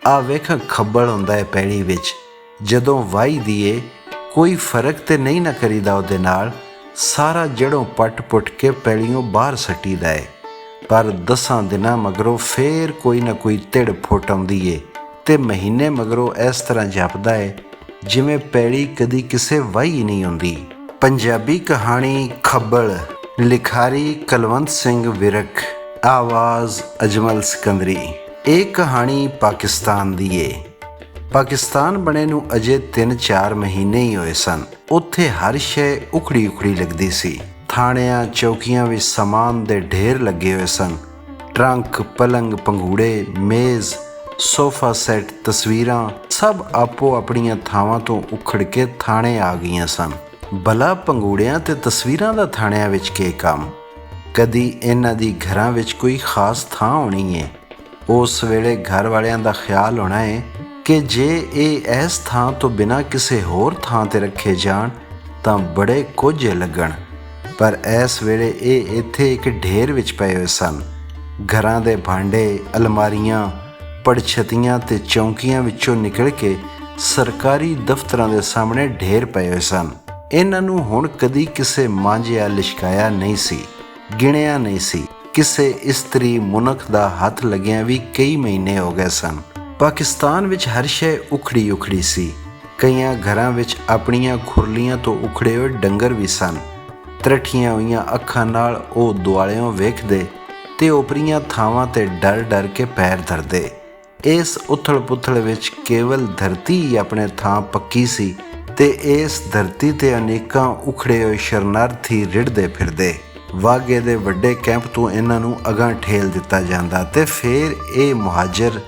ਆ ਵੇਖ ਖੱਬਲ ਹੁੰਦਾ ਹੈ ਪੈੜੀ ਵਿੱਚ, ਜਦੋਂ ਵਾਹੀ ਦੀਏ ਕੋਈ ਫਰਕ ਤੇ ਨਹੀਂ ਨਾ ਕਰੀਦਾ ਉਹਦੇ ਨਾਲ, ਸਾਰਾ ਜੜੋਂ ਪੱਟ ਪੁੱਟ ਕੇ ਪੈੜੀਓਂ ਬਾਹਰ ਸੱਟੀਦਾ ਏ। ਪਰ 10 ਦਿਨਾਂ ਮਗਰੋਂ ਫੇਰ ਕੋਈ ਨਾ ਕੋਈ ਤਿੜ ਫੁੱਟ ਆਉਂਦੀ ਏ ਤੇ ਮਹੀਨੇ ਮਗਰੋਂ ਇਸ ਤਰ੍ਹਾਂ ਜਾਪਦਾ ਏ ਜਿਵੇਂ ਪੈੜੀ ਕਦੀ ਕਿਸੇ ਵਾਹੀ ਨਹੀਂ ਹੁੰਦੀ। ਪੰਜਾਬੀ ਕਹਾਣੀ ਖੱਬਲ, ਲਿਖਾਰੀ ਕੁਲਵੰਤ ਸਿੰਘ ਵਿਰਕ, ਆਵਾਜ਼ ਅਜਮਲ ਸਿਕੰਦਰੀ। ਇਹ ਕਹਾਣੀ ਪਾਕਿਸਤਾਨ ਦੀ ਏ। ਪਾਕਿਸਤਾਨ ਬਣੇ ਨੂੰ ਅਜੇ 3-4 ਮਹੀਨੇ ਹੀ ਹੋਏ ਸਨ। ਉੱਥੇ ਹਰ ਸ਼ੈ ਉਖੜੀ ਉਖੜੀ ਲੱਗਦੀ ਸੀ। ਥਾਣਿਆਂ ਚੌਕੀਆਂ ਵਿੱਚ ਸਮਾਨ ਦੇ ਢੇਰ ਲੱਗੇ ਹੋਏ ਸਨ। ਟਰੰਕ, ਪਲੰਗ, ਪੰਘੂੜੇ, ਮੇਜ਼, ਸੋਫਾ ਸੈੱਟ, ਤਸਵੀਰਾਂ ਸਭ ਆਪੋ ਆਪਣੀਆਂ ਥਾਵਾਂ ਤੋਂ ਉਖੜ ਕੇ ਥਾਣੇ ਆ ਗਈਆਂ ਸਨ। ਭਲਾ ਪੰਘੂੜਿਆਂ ਤੇ ਤਸਵੀਰਾਂ ਦਾ ਥਾਣਿਆਂ ਵਿੱਚ ਕੀ ਕੰਮ? ਕਦੀ ਇਹਨਾਂ ਦੀ ਘਰਾਂ ਵਿੱਚ ਕੋਈ ਖਾਸ ਥਾਂ ਹੋਣੀ ਏ। ਉਸ ਵੇਲੇ ਘਰ ਵਾਲਿਆਂ ਦਾ ਖਿਆਲ ਹੋਣਾ ਏ ਕਿ ਜੇ ਇਹ ਇਸ ਥਾਂ ਤੋਂ ਬਿਨਾਂ ਕਿਸੇ ਹੋਰ ਥਾਂ 'ਤੇ ਰੱਖੇ ਜਾਣ ਤਾਂ ਬੜੇ ਕੋਝੇ ਲੱਗਣ। ਪਰ ਇਸ ਵੇਲੇ ਇਹ ਇੱਥੇ ਇੱਕ ਢੇਰ ਵਿੱਚ ਪਏ ਹੋਏ ਸਨ। ਘਰਾਂ ਦੇ ਭਾਂਡੇ, ਅਲਮਾਰੀਆਂ, ਪੜਛਤੀਆਂ ਤੇ ਚੌਂਕੀਆਂ ਵਿੱਚੋਂ ਨਿਕਲ ਕੇ ਸਰਕਾਰੀ ਦਫ਼ਤਰਾਂ ਦੇ ਸਾਹਮਣੇ ਢੇਰ ਪਏ ਹੋਏ ਸਨ। ਇਹਨਾਂ ਨੂੰ ਹੁਣ ਕਦੀ ਕਿਸੇ ਮਾਂਜਿਆ ਲਿਸ਼ਕਾਇਆ ਨਹੀਂ ਸੀ, ਗਿਣਿਆ ਨਹੀਂ ਸੀ। ਕਿਸੇ ਇਸਤਰੀ ਮੁਨਖ ਦਾ ਹੱਥ ਲੱਗਿਆਂ ਵੀ ਕਈ ਮਹੀਨੇ ਹੋ ਗਏ ਸਨ। ਪਾਕਿਸਤਾਨ ਵਿੱਚ ਹਰ ਸ਼ੈ ਉਖੜੀ ਉਖੜੀ ਸੀ। ਕਈਆਂ ਘਰਾਂ ਵਿੱਚ ਆਪਣੀਆਂ ਖੁਰਲੀਆਂ ਤੋਂ ਉਖੜੇ ਹੋਏ ਡੰਗਰ ਵੀ ਸਨ। ਤਰਠੀਆਂ ਹੋਈਆਂ ਅੱਖਾਂ ਨਾਲ ਉਹ ਦੁਆਲਿਓਂ ਵੇਖਦੇ ਤੇ ਓਪਰੀਆਂ ਥਾਵਾਂ 'ਤੇ ਡਰ ਡਰ ਕੇ ਪੈਰ ਧਰਦੇ। ਇਸ ਉਥਲ ਪੁਥਲ ਵਿੱਚ ਕੇਵਲ ਧਰਤੀ ਹੀ ਆਪਣੇ ਥਾਂ ਪੱਕੀ ਸੀ ਤੇ ਇਸ ਧਰਤੀ 'ਤੇ ਅਨੇਕਾਂ ਉਖੜੇ ਹੋਏ ਸ਼ਰਨਾਰਥੀ ਰਿੜ੍ਹਦੇ ਫਿਰਦੇ। ਵਾਘੇ ਦੇ ਵੱਡੇ ਕੈਂਪ ਤੋਂ ਇਹਨਾਂ ਨੂੰ ਅਗਾਂਹ ਠੇਲ ਦਿੱਤਾ ਜਾਂਦਾ ਤੇ ਫਿਰ ਇਹ ਮੁਹਾਜਰ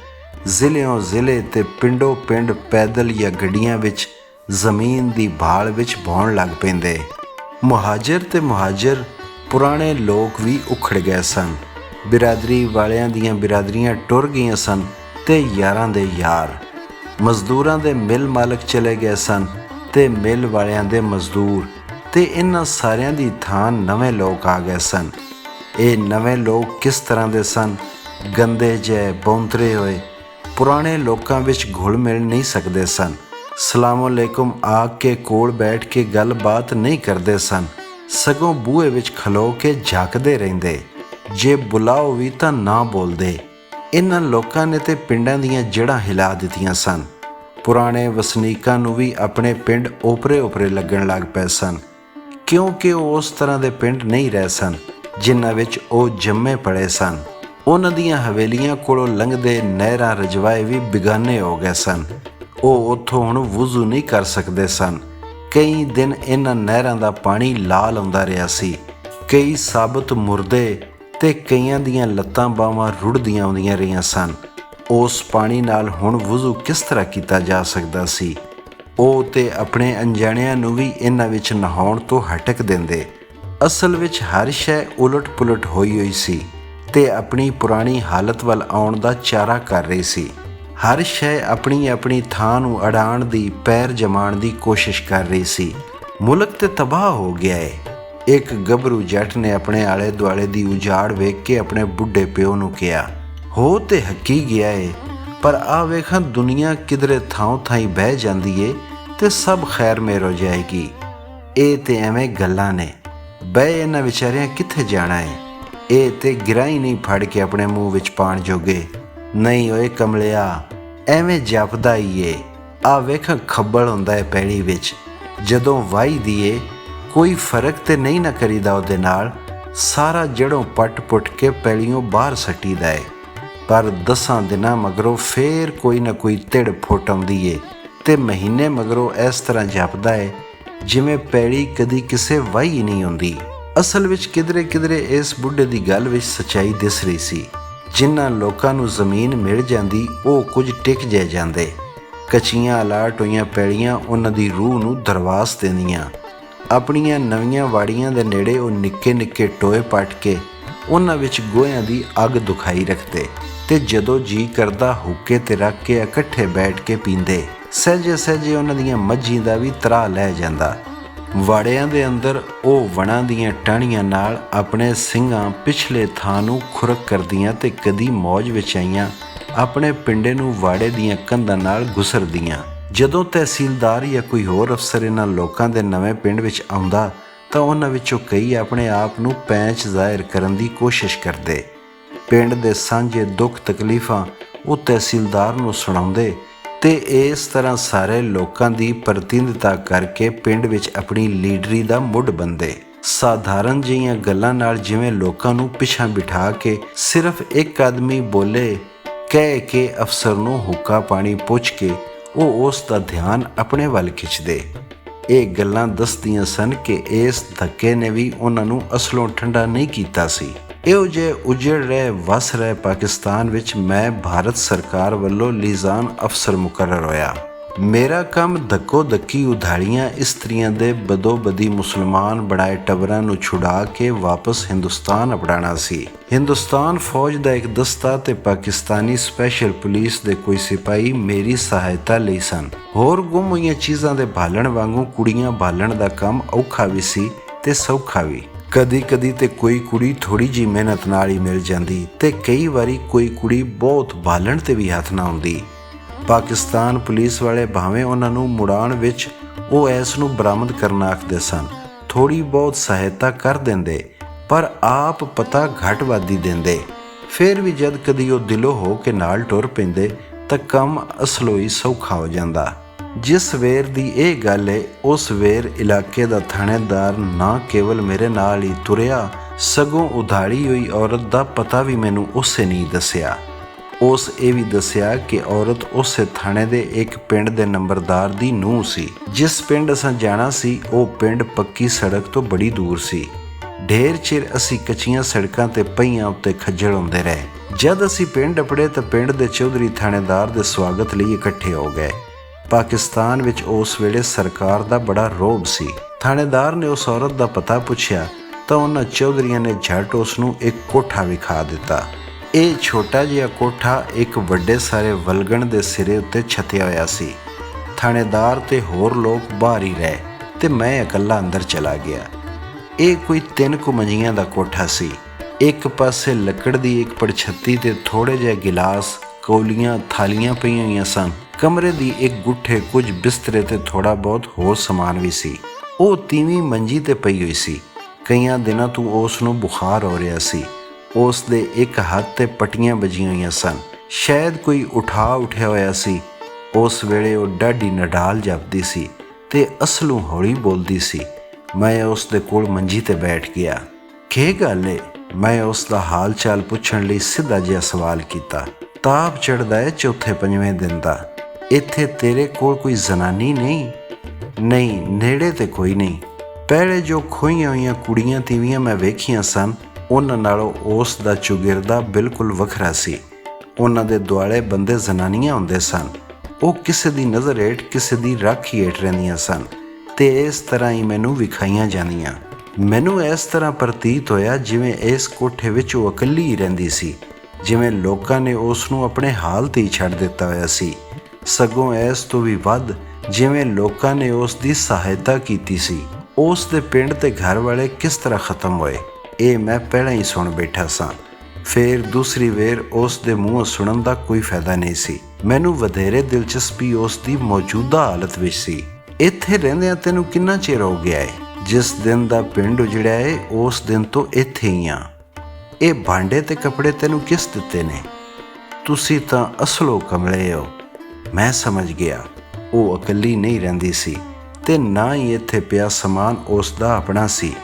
ਜ਼ਿਲ੍ਹਿਓਂ ਜ਼ਿਲ੍ਹੇ ਤੇ ਪਿੰਡੋਂ ਪਿੰਡ ਪੈਦਲ ਜਾਂ ਗੱਡੀਆਂ ਵਿੱਚ ਜ਼ਮੀਨ ਦੀ ਭਾਲ ਵਿੱਚ ਭੌਣ ਲੱਗ ਪੈਂਦੇ। ਮੁਹਾਜਰ ਤੇ ਮੁਹਾਜਰ ਪੁਰਾਣੇ ਲੋਕ ਵੀ ਉਖੜ ਗਏ ਸਨ। ਬਿਰਾਦਰੀ ਵਾਲਿਆਂ ਦੀਆਂ ਬਿਰਾਦਰੀਆਂ ਟੁਰ ਗਈਆਂ ਸਨ ਤੇ ਯਾਰਾਂ ਦੇ ਯਾਰ। ਮਜ਼ਦੂਰਾਂ ਦੇ ਮਿਲ ਮਾਲਕ ਚਲੇ ਗਏ ਸਨ ਤੇ ਮਿਲ ਵਾਲਿਆਂ ਦੇ ਮਜ਼ਦੂਰ, ਤੇ ਇਹਨਾਂ ਸਾਰਿਆਂ ਦੀ ਥਾਂ ਨਵੇਂ ਲੋਕ ਆ ਗਏ ਸਨ। ਇਹ ਨਵੇਂ ਲੋਕ ਕਿਸ ਤਰ੍ਹਾਂ ਦੇ ਸਨ? ਗੰਦੇ ਜਿਹੇ, ਬੌਂਤਰੇ ਹੋਏ, ਪੁਰਾਣੇ ਲੋਕਾਂ ਵਿੱਚ ਘੁਲ ਮਿਲ ਨਹੀਂ ਸਕਦੇ ਸਨ। ਸਲਾਮ ਅਲੈਕੁਮ ਆ ਕੇ ਕੋਲ ਬੈਠ ਕੇ ਗੱਲਬਾਤ ਨਹੀਂ ਕਰਦੇ ਸਨ, ਸਗੋਂ ਬੂਹੇ ਵਿੱਚ ਖਲੋ ਕੇ ਝਾਕਦੇ ਰਹਿੰਦੇ। ਜੇ ਬੁਲਾਓ ਵੀ ਤਾਂ ਨਾ ਬੋਲਦੇ। ਇਹਨਾਂ ਲੋਕਾਂ ਨੇ ਤੇ ਪਿੰਡਾਂ ਦੀਆਂ ਜੜ੍ਹਾਂ ਹਿਲਾ ਦਿੱਤੀਆਂ ਸਨ। ਪੁਰਾਣੇ ਵਸਨੀਕਾਂ ਨੂੰ ਵੀ ਆਪਣੇ ਪਿੰਡ ਓਪਰੇ ਓਪਰੇ ਲੱਗਣ ਲੱਗ ਪਏ ਸਨ, ਕਿਉਂਕਿ ਉਹ ਉਸ ਤਰ੍ਹਾਂ ਦੇ ਪਿੰਡ ਨਹੀਂ ਰਹੇ ਸਨ ਜਿਨ੍ਹਾਂ ਵਿੱਚ ਉਹ ਜੰਮੇ ਪਲੇ ਸਨ। ਉਹਨਾਂ ਦੀਆਂ ਹਵੇਲੀਆਂ ਕੋਲੋਂ ਲੰਘਦੇ ਨਹਿਰਾਂ ਰਜਵਾਏ ਵੀ ਬਿਗਾਨੇ ਹੋ ਗਏ ਸਨ। ਉਹ ਉੱਥੋਂ ਹੁਣ ਵੁਜ਼ੂ ਨਹੀਂ ਕਰ ਸਕਦੇ ਸਨ। ਕਈ ਦਿਨ ਇਹਨਾਂ ਨਹਿਰਾਂ ਦਾ ਪਾਣੀ ਲਾਲ ਆਉਂਦਾ ਰਿਹਾ ਸੀ। ਕਈ ਸਾਬਤ ਮੁਰਦੇ ਤੇ ਕਈਆਂ ਦੀਆਂ ਲੱਤਾਂ ਬਾਹਾਂ ਰੁੜਦੀਆਂ ਆਉਂਦੀਆਂ ਰਹੀਆਂ ਸਨ। ਉਸ ਪਾਣੀ ਨਾਲ ਹੁਣ ਵੁਜ਼ੂ ਕਿਸ ਤਰ੍ਹਾਂ ਕੀਤਾ ਜਾ ਸਕਦਾ ਸੀ? ਉਹ ਤੇ ਆਪਣੇ ਅਣਜਾਣਿਆਂ ਨੂੰ ਵੀ ਇਹਨਾਂ ਵਿੱਚ ਨਹਾਉਣ ਤੋਂ ਹਟਕ ਦਿੰਦੇ। ਅਸਲ ਵਿੱਚ ਹਰ ਸ਼ੈ ਉਲਟ ਪੁਲਟ ਹੋਈ ਹੋਈ ਸੀ ਤੇ ਆਪਣੀ ਪੁਰਾਣੀ ਹਾਲਤ ਵੱਲ ਆਉਣ ਦਾ ਚਾਰਾ ਕਰ ਰਹੀ ਸੀ। ਹਰ ਸ਼ੈ ਆਪਣੀ ਆਪਣੀ ਥਾਂ ਨੂੰ ਅੜਾਉਣ ਦੀ, ਪੈਰ ਜਮਾਉਣ ਦੀ ਕੋਸ਼ਿਸ਼ ਕਰ ਰਹੀ ਸੀ। ਮੁਲਕ ਤੇ ਤਬਾਹ ਹੋ ਗਿਆ ਏ। ਇੱਕ ਗੱਭਰੂ ਜੱਟ ਨੇ ਆਪਣੇ ਆਲੇ ਦੁਆਲੇ ਦੀ ਉਜਾੜ ਵੇਖ ਕੇ ਆਪਣੇ ਬੁੱਢੇ ਪਿਓ ਨੂੰ ਕਿਹਾ, ਹੋ ਤੇ ਹੱਕੀ ਗਿਆ ਏ, ਪਰ ਆ ਵੇਖਾਂ ਦੁਨੀਆ ਕਿਧਰੇ ਥਾਂ ਥਾਈਂ ਬਹਿ ਜਾਂਦੀ ਏ ਤੇ ਸਭ ਖੈਰ ਮੇਰ ਹੋ ਜਾਏਗੀ। ਇਹ ਤੇ ਐਵੇਂ ਗੱਲਾਂ ਨੇ, ਬਹਿ ਇਹਨਾਂ ਵਿਚਾਰਿਆਂ ਕਿੱਥੇ ਜਾਣਾ ਏ? ਇਹ ਤੇ ਗਿਰਾਈ ਨਹੀਂ ਫੜ ਕੇ ਆਪਣੇ ਮੂੰਹ ਵਿੱਚ ਪਾਣ ਜੋਗੇ। ਨਹੀਂ ਓਏ ਕਮਲਿਆ, ਐਵੇਂ ਜਾਪਦਾ ਹੀ ਏ। ਆ ਵੇਖ ਖੱਬਲ ਹੁੰਦਾ ਹੈ ਪੈੜੀ ਵਿੱਚ, ਜਦੋਂ ਵਾਹੀ ਦੀਏ ਕੋਈ ਫਰਕ ਤੇ ਨਹੀਂ ਨਾ ਕਰੀਦਾ ਉਹਦੇ ਨਾਲ, ਸਾਰਾ ਜੜੋਂ ਪੱਟ ਪੁੱਟ ਕੇ ਪੈੜੀਓਂ ਬਾਹਰ ਸੱਟੀਦਾ ਏ। ਪਰ 10 ਦਿਨਾਂ ਮਗਰੋਂ ਫੇਰ ਕੋਈ ਨਾ ਕੋਈ ਤਿੜ ਫੁੱਟ ਆਉਂਦੀ ਏ ਤੇ ਮਹੀਨੇ ਮਗਰੋਂ ਇਸ ਤਰ੍ਹਾਂ ਜਾਪਦਾ ਏ ਜਿਵੇਂ ਪੈੜੀ ਕਦੀ ਕਿਸੇ ਵਾਹੀ ਨਹੀਂ ਹੁੰਦੀ। ਅਸਲ ਵਿੱਚ ਕਿਧਰੇ ਕਿਧਰੇ ਇਸ ਬੁੱਢੇ ਦੀ ਗੱਲ ਵਿੱਚ ਸੱਚਾਈ ਦਿਸ ਰਹੀ ਸੀ। ਜਿਨ੍ਹਾਂ ਲੋਕਾਂ ਨੂੰ ਜ਼ਮੀਨ ਮਿਲ ਜਾਂਦੀ ਉਹ ਕੁਝ ਟਿਕ ਜੇ ਜਾਂਦੇ। ਕੱਚੀਆਂ ਅਲਾਟ ਹੋਈਆਂ ਪੈੜੀਆਂ ਉਹਨਾਂ ਦੀ ਰੂਹ ਨੂੰ ਦਰਵਾਸ ਦਿੰਦੀਆਂ। ਆਪਣੀਆਂ ਨਵੀਆਂ ਵਾੜੀਆਂ ਦੇ ਨੇੜੇ ਉਹ ਨਿੱਕੇ ਨਿੱਕੇ ਟੋਏ ਪੱਟ ਕੇ ਉਹਨਾਂ ਵਿੱਚ ਗੋਹਿਆਂ ਦੀ ਅੱਗ ਦੁਖਾਈ ਰੱਖਦੇ ਤੇ ਜਦੋਂ ਜੀ ਕਰਦਾ ਹੁੱਕੇ ਤੇ ਰੱਖ ਕੇ ਇਕੱਠੇ ਬੈਠ ਕੇ ਪੀਂਦੇ। ਸਹਿਜੇ ਸਹਿਜੇ ਉਹਨਾਂ ਦੀਆਂ ਮੱਝੀ ਦਾ ਵੀ ਤਰਾ ਲੈ ਜਾਂਦਾ। ਵਾੜਿਆਂ ਦੇ ਅੰਦਰ ਉਹ ਵਣਾਂ ਦੀਆਂ ਟਾਹਣੀਆਂ ਨਾਲ ਆਪਣੇ ਸਿੰਘਾਂ ਪਿਛਲੇ ਥਾਂ ਨੂੰ ਖੁਰਕ ਕਰਦੀਆਂ ਤੇ ਕਦੀ ਮੌਜ ਵਿੱਚ ਆਈਆਂ ਆਪਣੇ ਪਿੰਡੇ ਨੂੰ ਵਾੜੇ ਦੀਆਂ ਕੰਧਾਂ ਨਾਲ ਗੁਸਰਦੀਆਂ। ਜਦੋਂ ਤਹਿਸੀਲਦਾਰ ਜਾਂ ਕੋਈ ਹੋਰ ਅਫਸਰ ਇਹਨਾਂ ਲੋਕਾਂ ਦੇ ਨਵੇਂ ਪਿੰਡ ਵਿੱਚ ਆਉਂਦਾ ਤਾਂ ਉਹਨਾਂ ਵਿੱਚੋਂ ਕਈ ਆਪਣੇ ਆਪ ਨੂੰ ਪੈਂਚ ਜ਼ਾਹਿਰ ਕਰਨ ਦੀ ਕੋਸ਼ਿਸ਼ ਕਰਦੇ। ਪਿੰਡ ਦੇ ਸਾਂਝੇ ਦੁੱਖ ਤਕਲੀਫਾਂ ਉਹ ਤਹਿਸੀਲਦਾਰ ਨੂੰ ਸੁਣਾਉਂਦੇ ਤੇ ਇਸ ਤਰ੍ਹਾਂ ਸਾਰੇ ਲੋਕਾਂ ਦੀ ਪ੍ਰਤੀਨਿਧਤਾ ਕਰਕੇ ਪਿੰਡ ਵਿੱਚ ਆਪਣੀ ਲੀਡਰੀ ਦਾ ਮੁੱਢ ਬੰਦੇ। ਸਾਧਾਰਨ ਜਿਹੀਆਂ ਗੱਲਾਂ ਨਾਲ ਜਿਵੇਂ ਲੋਕਾਂ ਨੂੰ ਪਿੱਛਾਂ ਬਿਠਾ ਕੇ ਸਿਰਫ ਇੱਕ ਆਦਮੀ ਬੋਲੇ ਕਹਿ ਕੇ ਅਫਸਰ ਨੂੰ ਹੁੱਕਾ ਪਾਣੀ ਪੁੱਛ ਕੇ ਉਹ ਉਸ ਦਾ ਧਿਆਨ ਆਪਣੇ ਵੱਲ ਖਿੱਚਦੇ। ਇਹ ਗੱਲਾਂ ਦੱਸਦੀਆਂ ਸਨ ਕਿ ਇਸ ਧੱਕੇ ਨੇ ਵੀ ਉਹਨਾਂ ਨੂੰ ਅਸਲੋਂ ਠੰਡਾ ਨਹੀਂ ਕੀਤਾ ਸੀ। ਇਹੋ ਜਿਹੇ ਉਜੜ ਰਹੇ ਵਸ ਰਹੇ ਪਾਕਿਸਤਾਨ ਵਿੱਚ ਮੈਂ ਭਾਰਤ ਸਰਕਾਰ ਵੱਲੋਂ ਲੀਜ਼ਾਨ ਅਫਸਰ ਮੁਕਰਰ ਹੋਇਆ। ਮੇਰਾ ਕੰਮ ਧੱਕੋ ਧੱਕੀ ਉਧਾੜੀਆਂ ਇਸਤਰੀਆਂ ਦੇ ਬਦੋਬਦੀ ਮੁਸਲਮਾਨ ਬਣਾਏ ਟੱਬਰਾਂ ਨੂੰ ਛੁਡਾ ਕੇ ਵਾਪਸ ਹਿੰਦੁਸਤਾਨ ਅਪਣਾਉਣਾ ਸੀ। ਹਿੰਦੁਸਤਾਨ ਫੌਜ ਦਾ ਇੱਕ ਦਸਤਾ ਤੇ ਪਾਕਿਸਤਾਨੀ ਸਪੈਸ਼ਲ ਪੁਲਿਸ ਦੇ ਕੋਈ ਸਿਪਾਹੀ ਮੇਰੀ ਸਹਾਇਤਾ ਲਈ ਸਨ। ਹੋਰ ਗੁੰਮ ਹੋਈਆਂ ਚੀਜ਼ਾਂ ਦੇ ਭਾਲਣ ਵਾਂਗੂ ਕੁੜੀਆਂ ਭਾਲਣ ਦਾ ਕੰਮ ਔਖਾ ਵੀ ਸੀ ਤੇ ਸੌਖਾ ਵੀ। ਕਦੀ ਕਦੀ ਤੇ ਕੋਈ ਕੁੜੀ ਥੋੜੀ ਜਿਹੀ ਮਿਹਨਤ ਨਾਲ ਹੀ ਮਿਲ ਜਾਂਦੀ ਤੇ ਕਈ ਵਾਰੀ ਕੋਈ ਕੁੜੀ ਬਹੁਤ ਭਾਲਣ ਤੇ ਵੀ ਹੱਥ ਨਾ ਆਉਂਦੀ। ਪਾਕਿਸਤਾਨ ਪੁਲਿਸ ਵਾਲੇ ਭਾਵੇਂ ਉਹਨਾਂ ਨੂੰ ਮੁੜਾਉਣ ਵਿੱਚ ਉਹ ਇਸ ਨੂੰ ਬਰਾਮਦ ਕਰਨਾ ਆਖਦੇ ਸਨ, ਥੋੜੀ ਬਹੁਤ ਸਹਾਇਤਾ ਕਰ ਦਿੰਦੇ ਪਰ ਆਪ ਪਤਾ ਘੱਟ ਵਾਦੀ ਦਿੰਦੇ। ਫਿਰ ਵੀ ਜਦ ਕਦੀ ਉਹ ਦਿਲੋਂ ਹੋ ਕੇ ਨਾਲ ਟੁਰ ਪੈਂਦੇ ਤਾਂ ਕੰਮ ਅਸਲੋਂ ਹੀ ਸੌਖਾ ਹੋ ਜਾਂਦਾ। ਜਿਸ ਵੇਰ ਦੀ ਇਹ ਗੱਲ ਹੈ ਉਸ ਵੇਰ ਇਲਾਕੇ ਦਾ ਥਾਣੇਦਾਰ ਨਾ ਕੇਵਲ ਮੇਰੇ ਨਾਲ ਹੀ ਤੁਰਿਆ ਸਗੋਂ ਉਧਾੜੀ ਹੋਈ ਔਰਤ ਦਾ ਪਤਾ ਵੀ ਮੈਨੂੰ ਉਸੇ ਨਹੀਂ ਦੱਸਿਆ। ਉਸ ਇਹ ਵੀ ਦੱਸਿਆ ਕਿ ਔਰਤ ਉਸੇ ਥਾਣੇ ਦੇ ਇੱਕ ਪਿੰਡ ਦੇ ਨੰਬਰਦਾਰ ਦੀ ਨੂੰਹ ਸੀ। ਜਿਸ ਪਿੰਡ ਅਸਾਂ ਜਾਣਾ ਸੀ ਉਹ ਪਿੰਡ ਪੱਕੀ ਸੜਕ ਤੋਂ ਬੜੀ ਦੂਰ ਸੀ। ਢੇਰ ਚਿਰ ਅਸੀਂ ਕੱਚੀਆਂ ਸੜਕਾਂ ਤੇ ਪਹੀਆਂ ਉੱਤੇ ਖੱਜਲ ਹੁੰਦੇ ਰਹੇ। ਜਦ ਅਸੀਂ ਪਿੰਡ ਅਪੜੇ ਤਾਂ ਪਿੰਡ ਦੇ ਚੌਧਰੀ ਥਾਣੇਦਾਰ ਦੇ ਸਵਾਗਤ ਲਈ ਇਕੱਠੇ ਹੋ ਗਏ। ਪਾਕਿਸਤਾਨ ਵਿੱਚ ਉਸ ਵੇਲੇ ਸਰਕਾਰ ਦਾ ਬੜਾ ਰੋਹਬ ਸੀ। ਥਾਣੇਦਾਰ ਨੇ ਉਸ ਔਰਤ ਦਾ ਪਤਾ ਪੁੱਛਿਆ ਤਾਂ ਉਹਨਾਂ ਚੌਧਰੀਆਂ ਨੇ ਝੱਟ ਉਸ ਨੂੰ ਇੱਕ ਕੋਠਾ ਵਿਖਾ ਦਿੱਤਾ। ਇਹ ਛੋਟਾ ਜਿਹਾ ਕੋਠਾ ਇੱਕ ਵੱਡੇ ਸਾਰੇ ਵਲਗਣ ਦੇ ਸਿਰੇ ਉੱਤੇ ਛੱਤਿਆ ਹੋਇਆ ਸੀ। ਥਾਣੇਦਾਰ ਤੇ ਹੋਰ ਲੋਕ ਬਾਹਰ ਹੀ ਰਹੇ ਤੇ ਮੈਂ ਇਕੱਲਾ ਅੰਦਰ ਚਲਾ ਗਿਆ। ਇਹ ਕੋਈ 3 ਕੁ ਮੰਜੀਆਂ ਦਾ ਕੋਠਾ ਸੀ। ਇੱਕ ਪਾਸੇ ਲੱਕੜ ਦੀ ਇੱਕ ਪੜਛੱਤੀ ਤੇ ਥੋੜੇ ਜਿਹੇ ਗਿਲਾਸ ਕੌਲੀਆਂ ਥਾਲੀਆਂ ਪਈਆਂ ਹੋਈਆਂ ਸਨ। ਕਮਰੇ ਦੀ ਇੱਕ ਗੁੱਠੇ ਕੁਝ ਬਿਸਤਰੇ ਤੇ ਥੋੜਾ ਬਹੁਤ ਹੋਰ ਸਮਾਨ ਵੀ ਸੀ। ਉਹ ਤੀਵੀਂ ਮੰਜੀ ਤੇ ਪਈ ਹੋਈ ਸੀ। ਕਈਆਂ ਦਿਨਾਂ ਤੋਂ ਉਸ ਨੂੰ ਬੁਖਾਰ ਹੋ ਰਿਹਾ ਸੀ। ਉਸ ਦੇ ਇੱਕ ਹੱਥ ਤੇ ਪੱਟੀਆਂ ਵੱਜੀਆਂ ਹੋਈਆਂ ਸਨ, ਸ਼ਾਇਦ ਕੋਈ ਉੱਠਿਆ ਹੋਇਆ ਸੀ। ਉਸ ਵੇਲੇ ਉਹ ਡਾਢੀ ਨਡਾਲ ਜਾਪਦੀ ਸੀ ਤੇ ਅਸਲੋਂ ਹੌਲੀ ਬੋਲਦੀ ਸੀ। ਮੈਂ ਉਸ ਦੇ ਕੋਲ ਮੰਜੀ ਤੇ ਬੈਠ ਗਿਆ। ਕੀ ਗੱਲ ਏ? ਮੈਂ ਉਸ ਦਾ ਹਾਲ ਚਾਲ ਪੁੱਛਣ ਲਈ ਸਿੱਧਾ ਜਿਹਾ ਸਵਾਲ ਕੀਤਾ। ਤਾਪ ਚੜ੍ਹਦਾ ਹੈ 4-5ਵੇਂ ਦਿਨ ਦਾ। ਇੱਥੇ ਤੇਰੇ ਕੋਲ ਕੋਈ ਜ਼ਨਾਨੀ ਨਹੀਂ? ਨਹੀਂ, ਨੇੜੇ ਤੇ ਕੋਈ ਨਹੀਂ। ਪਹਿਲੇ ਜੋ ਖੋਹੀਆਂ ਹੋਈਆਂ ਕੁੜੀਆਂ ਤੀਵੀਆਂ ਮੈਂ ਵੇਖੀਆਂ ਸਨ ਉਹਨਾਂ ਨਾਲੋਂ ਉਸ ਦਾ ਚੁਗਿਰਦਾ ਬਿਲਕੁਲ ਵੱਖਰਾ ਸੀ। ਉਹਨਾਂ ਦੇ ਦੁਆਲੇ ਬੰਦੇ ਜ਼ਨਾਨੀਆਂ ਹੁੰਦੇ ਸਨ। ਉਹ ਕਿਸੇ ਦੀ ਨਜ਼ਰ ਹੇਠ ਕਿਸੇ ਦੀ ਰਾਖੀ ਹੇਠ ਰਹਿੰਦੀਆਂ ਸਨ ਤੇ ਇਸ ਤਰ੍ਹਾਂ ਹੀ ਮੈਨੂੰ ਵਿਖਾਈਆਂ ਜਾਂਦੀਆਂ। ਮੈਨੂੰ ਇਸ ਤਰ੍ਹਾਂ ਪ੍ਰਤੀਤ ਹੋਇਆ ਜਿਵੇਂ ਇਸ ਕੋਠੇ ਵਿੱਚ ਉਹ ਇਕੱਲੀ ਹੀ ਰਹਿੰਦੀ ਸੀ, ਜਿਵੇਂ ਲੋਕਾਂ ਨੇ ਉਸ ਨੂੰ ਆਪਣੇ ਹਾਲ ਤੇ ਹੀ ਛੱਡ ਦਿੱਤਾ ਹੋਇਆ ਸੀ। ਸਗੋਂ ਇਸ ਤੋਂ ਵੀ ਵੱਧ ਜਿਵੇਂ ਲੋਕਾਂ ਨੇ ਉਸ ਦੀ ਸਹਾਇਤਾ ਕੀਤੀ ਸੀ। ਉਸ ਦੇ ਪਿੰਡ ਤੇ ਘਰ ਵਾਲੇ ਕਿਸ ਤਰ੍ਹਾਂ ਖਤਮ ਹੋਏ ਇਹ ਮੈਂ ਪਹਿਲਾਂ ਹੀ ਸੁਣ ਬੈਠਾ ਸਾਂ। ਫਿਰ ਦੂਸਰੀ ਵੇਰ ਉਸ ਦੇ ਮੂੰਹੋਂ ਸੁਣਨ ਦਾ ਕੋਈ ਫਾਇਦਾ ਨਹੀਂ ਸੀ। ਮੈਨੂੰ ਵਧੇਰੇ ਦਿਲਚਸਪੀ ਉਸ ਦੀ ਮੌਜੂਦਾ ਹਾਲਤ ਵਿੱਚ ਸੀ। ਇੱਥੇ ਰਹਿੰਦਿਆਂ ਤੈਨੂੰ ਕਿੰਨਾ ਚਿਰ ਹੋ ਗਿਆ ਏ? ਜਿਸ ਦਿਨ ਦਾ ਪਿੰਡ ਉਜੜਿਆ ਏ ਉਸ ਦਿਨ ਤੋਂ ਇੱਥੇ ਹੀ ਆ। ਇਹ ਭਾਂਡੇ ਤੇ ਕੱਪੜੇ ਤੈਨੂੰ ਕਿਸ ਦਿੱਤੇ ਨੇ? ਤੁਸੀਂ ਤਾਂ ਅਸਲੋਂ ਕਮਲੇ ਹੋ। ਮੈਂ ਸਮਝ ਗਿਆ ਉਹ ਇਕੱਲੀ ਨਹੀਂ ਰਹਿੰਦੀ ਸੀ ਤੇ ਨਾ ਹੀ ਇੱਥੇ ਪਿਆ ਸਮਾਨ ਉਸ ਦਾ ਆਪਣਾ ਸੀ।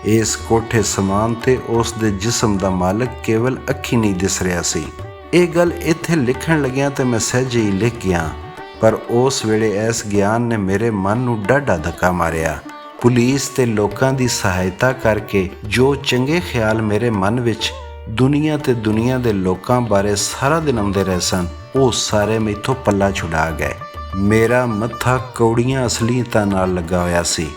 ਇਸ ਕੋਠੇ ਸਮਾਨ ਤੇ ਉਸ ਦੇ ਜਿਸਮ ਦਾ ਮਾਲਕ ਕੇਵਲ ਅੱਖੀ ਨਹੀਂ ਦਿਸ ਰਿਹਾ ਸੀ। ਇਹ ਗੱਲ ਇੱਥੇ ਲਿਖਣ ਲੱਗਿਆ ਤੇ ਮੈਂ ਸਹਿਜੇ ਹੀ ਲਿਖ ਗਿਆ, ਪਰ ਉਸ ਵੇਲੇ ਇਸ ਗਿਆਨ ਨੇ ਮੇਰੇ ਮਨ ਨੂੰ ਡਾਢਾ ਧੱਕਾ ਮਾਰਿਆ। ਪੁਲਿਸ ਤੇ ਲੋਕਾਂ ਦੀ ਸਹਾਇਤਾ ਕਰਕੇ ਜੋ ਚੰਗੇ ਖਿਆਲ ਮੇਰੇ ਮਨ ਵਿੱਚ ਦੁਨੀਆ ਤੇ ਦੁਨੀਆ ਦੇ ਲੋਕਾਂ ਬਾਰੇ ਸਾਰਾ ਦਿਨ ਆਉਂਦੇ ਰਹੇ ਸਨ ਉਹ ਸਾਰੇ ਮੈਥੋਂ ਪੱਲਾ ਛੁਡਾ ਗਏ। ਮੇਰਾ ਮੱਥਾ ਕੌੜੀਆਂ ਅਸਲੀਅਤਾਂ ਨਾਲ ਲੱਗਾ ਹੋਇਆ ਸੀ।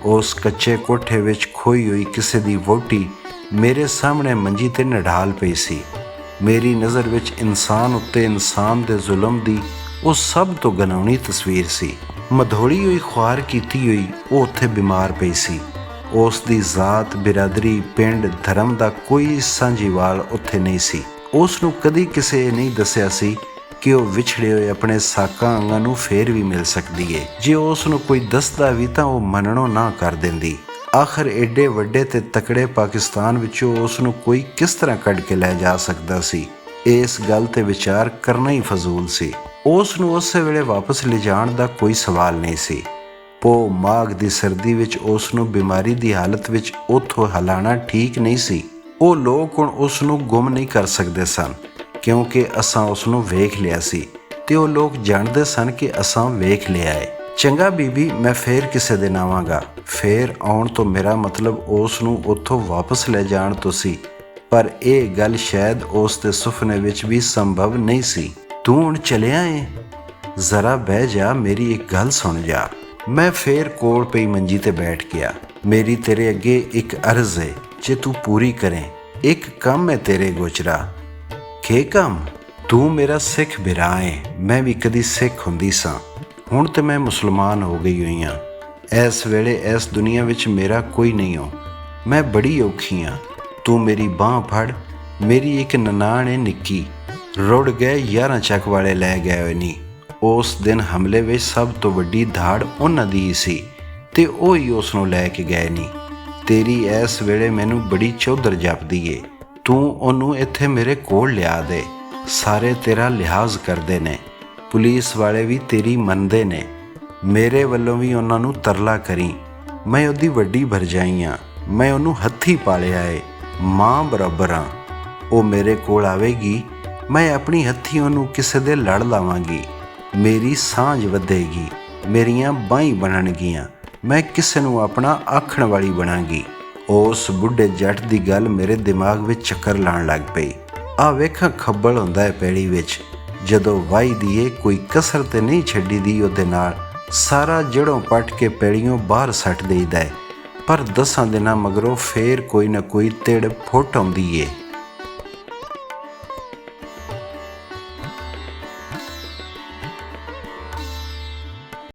ਉਸ ਕੱਚੇ ਕੋਠੇ ਵਿੱਚ ਖੋਈ ਹੋਈ ਕਿਸੇ ਦੀ ਵਹੁਟੀ ਮੇਰੇ ਸਾਹਮਣੇ ਮੰਜੀ ਤੇ ਨਡਾਲ ਪਈ ਸੀ। ਮੇਰੀ ਨਜ਼ਰ ਵਿੱਚ ਇਨਸਾਨ ਉੱਤੇ ਇਨਸਾਨ ਦੇ ਜ਼ੁਲਮ ਦੀ ਉਹ ਸਭ ਤੋਂ ਘਿਨਾਉਣੀ ਤਸਵੀਰ ਸੀ। ਮਧੋੜੀ ਹੋਈ ਖੁਆਰ ਕੀਤੀ ਹੋਈ ਉਹ ਉੱਥੇ ਬਿਮਾਰ ਪਈ ਸੀ। ਉਸ ਦੀ ਜ਼ਾਤ, ਬਿਰਾਦਰੀ, ਪਿੰਡ, ਧਰਮ ਦਾ ਕੋਈ ਸਾਂਝੀਵਾਲ ਉੱਥੇ ਨਹੀਂ ਸੀ। ਉਸ ਨੂੰ ਕਦੀ ਕਿਸੇ ਇਹ ਨਹੀਂ ਦੱਸਿਆ ਸੀ ਕਿ ਉਹ ਵਿਛੜੇ ਹੋਏ ਆਪਣੇ ਸਾਕਾਂ ਅੰਗਾਂ ਨੂੰ ਫੇਰ ਵੀ ਮਿਲ ਸਕਦੀ ਏ। ਜੇ ਉਸ ਨੂੰ ਕੋਈ ਦੱਸਦਾ ਵੀ ਤਾਂ ਉਹ ਮੰਨਣੋਂ ਨਾ ਕਰ ਦਿੰਦੀ। ਆਖਰ ਏਡੇ ਵੱਡੇ ਤੇ ਤਕੜੇ ਪਾਕਿਸਤਾਨ ਵਿੱਚੋਂ ਉਸ ਨੂੰ ਕੋਈ ਕਿਸ ਤਰ੍ਹਾਂ ਕੱਢ ਕੇ ਲੈ ਜਾ ਸਕਦਾ ਸੀ? ਇਸ ਗੱਲ ਤੇ ਵਿਚਾਰ ਕਰਨਾ ਹੀ ਫਜ਼ੂਲ ਸੀ। ਉਸ ਨੂੰ ਉਸੇ ਵੇਲੇ ਵਾਪਸ ਲਿਜਾਣ ਦਾ ਕੋਈ ਸਵਾਲ ਨਹੀਂ ਸੀ। ਪੋ ਮਾਘ ਦੀ ਸਰਦੀ ਵਿੱਚ ਉਸ ਨੂੰ ਬਿਮਾਰੀ ਦੀ ਹਾਲਤ ਵਿੱਚ ਉੱਥੋਂ ਹਿਲਾਣਾ ਠੀਕ ਨਹੀਂ ਸੀ। ਉਹ ਲੋਕ ਹੁਣ ਉਸ ਨੂੰ ਗੁੰਮ ਨਹੀਂ ਕਰ ਸਕਦੇ ਸਨ, ਕਿਉਂਕਿ ਅਸਾਂ ਉਸ ਨੂੰ ਵੇਖ ਲਿਆ ਸੀ ਤੇ ਉਹ ਲੋਕ ਜਾਣਦੇ ਸਨ ਕਿ ਅਸਾਂ ਵੇਖ ਲਿਆ ਏ। ਚੰਗਾ ਬੀਬੀ, ਮੈਂ ਫੇਰ ਕਿਸੇ ਦਿਨ ਆਵਾਂਗਾ। ਫੇਰ ਆਉਣ ਤੋਂ ਮੇਰਾ ਮਤਲਬ ਉਸ ਨੂੰ ਉੱਥੋਂ ਵਾਪਸ ਲੈ ਜਾਣ ਤੋਂ ਸੀ, ਪਰ ਇਹ ਗੱਲ ਸ਼ਾਇਦ ਉਸ ਦੇ ਸੁਪਨੇ ਵਿੱਚ ਵੀ ਸੰਭਵ ਨਹੀਂ ਸੀ। ਤੂੰ ਹੁਣ ਚਲਿਆ ਏ? ਜ਼ਰਾ ਬਹਿ ਜਾ, ਮੇਰੀ ਇੱਕ ਗੱਲ ਸੁਣ ਜਾ। ਮੈਂ ਫੇਰ ਕੋਲ ਪਈ ਮੰਜੀ ਤੇ ਬੈਠ ਗਿਆ। ਮੇਰੀ ਤੇਰੇ ਅੱਗੇ ਇੱਕ ਅਰਜ਼ ਏ, ਜੇ ਤੂੰ ਪੂਰੀ ਕਰੇ। ਇੱਕ ਕੰਮ ਹੈ ਤੇਰੇ ਗੋਚਰਾ। ਕੀ ਕੰਮ? ਤੂੰ ਮੇਰਾ ਸਿੱਖ ਬਿਰਾ ਏ। ਮੈਂ ਵੀ ਕਦੀ ਸਿੱਖ ਹੁੰਦੀ ਸਾਂ, ਹੁਣ ਤੇ ਮੈਂ ਮੁਸਲਮਾਨ ਹੋ ਗਈ ਹੋਈ ਹਾਂ। ਇਸ ਵੇਲੇ ਇਸ ਦੁਨੀਆ ਵਿੱਚ ਮੇਰਾ ਕੋਈ ਨਹੀਂ ਹੋ। ਮੈਂ ਬੜੀ ਔਖੀ ਹਾਂ। ਤੂੰ ਮੇਰੀ ਬਾਂਹ ਫੜ। ਮੇਰੀ ਇੱਕ ਨਨਾਣ ਏ ਨਿੱਕੀ, ਰੁੜ ਗਏ 11 ਚੱਕ ਵਾਲੇ ਲੈ ਗਏ ਹੋਏ ਨਹੀਂ। ਉਸ ਦਿਨ ਹਮਲੇ ਵਿੱਚ ਸਭ ਤੋਂ ਵੱਡੀ ਧਾੜ ਉਹਨਾਂ ਦੀ ਹੀ ਸੀ ਤੇ ਉਹ ਹੀ ਉਸ ਨੂੰ ਲੈ ਕੇ ਗਏ ਨਹੀਂ। ਤੇਰੀ ਇਸ ਵੇਲੇ ਮੈਨੂੰ ਬੜੀ ਚੌਧਰ ਜਾਪਦੀ ਏ। ਤੂੰ ਉਹਨੂੰ ਇੱਥੇ ਮੇਰੇ ਕੋਲ ਲਿਆ ਦੇ। ਸਾਰੇ ਤੇਰਾ ਲਿਹਾਜ਼ ਕਰਦੇ ਨੇ, ਪੁਲਿਸ ਵਾਲੇ ਵੀ ਤੇਰੀ ਮੰਨਦੇ ਨੇ। ਮੇਰੇ ਵੱਲੋਂ ਵੀ ਉਹਨਾਂ ਨੂੰ ਤਰਲਾ ਕਰੀ। ਮੈਂ ਉਹਦੀ ਵੱਡੀ ਭਰਜਾਈ ਹਾਂ, ਮੈਂ ਉਹਨੂੰ ਹੱਥੀਂ ਪਾਲਿਆ ਏ, ਮਾਂ ਬਰਾਬਰ ਹਾਂ। ਉਹ ਮੇਰੇ ਕੋਲ ਆਵੇਗੀ, ਮੈਂ ਆਪਣੀ ਹੱਥੀਂ ਉਹਨੂੰ ਕਿਸੇ ਦੇ ਲੜ ਲਾਵਾਂਗੀ। ਮੇਰੀ ਸਾਂਝ ਵਧੇਗੀ, ਮੇਰੀਆਂ ਬਾਹੀਂ ਬਣਨਗੀਆਂ, ਮੈਂ ਕਿਸੇ ਨੂੰ ਆਪਣਾ ਆਖਣ ਵਾਲੀ ਬਣਾਂਗੀ। ਉਸ ਬੁੱਢੇ ਜੱਟ ਦੀ ਗੱਲ ਮੇਰੇ ਦਿਮਾਗ ਵਿੱਚ ਚੱਕਰ ਲਾਉਣ ਲੱਗ ਪਈ। ਆ ਵੇਖਾਂ, ਖੱਬਲ ਹੁੰਦਾ ਹੈ ਪੈੜੀ ਵਿੱਚ, ਜਦੋਂ ਵਾਹੀ ਦੀ ਏ ਕੋਈ ਕਸਰ ਤੇ ਨਹੀਂ ਛੱਡੀ ਦੀ ਉਹਦੇ ਨਾਲ। ਸਾਰਾ ਜੜੋਂ ਪੱਟ ਕੇ ਪੈੜੀਓਂ ਬਾਹਰ ਸੱਟ ਦੇਈਦਾ ਹੈ, ਪਰ 10 ਦਿਨਾਂ ਮਗਰੋਂ ਫੇਰ ਕੋਈ ਨਾ ਕੋਈ ਤਿੜ ਫੁੱਟ ਆਉਂਦੀ ਏ।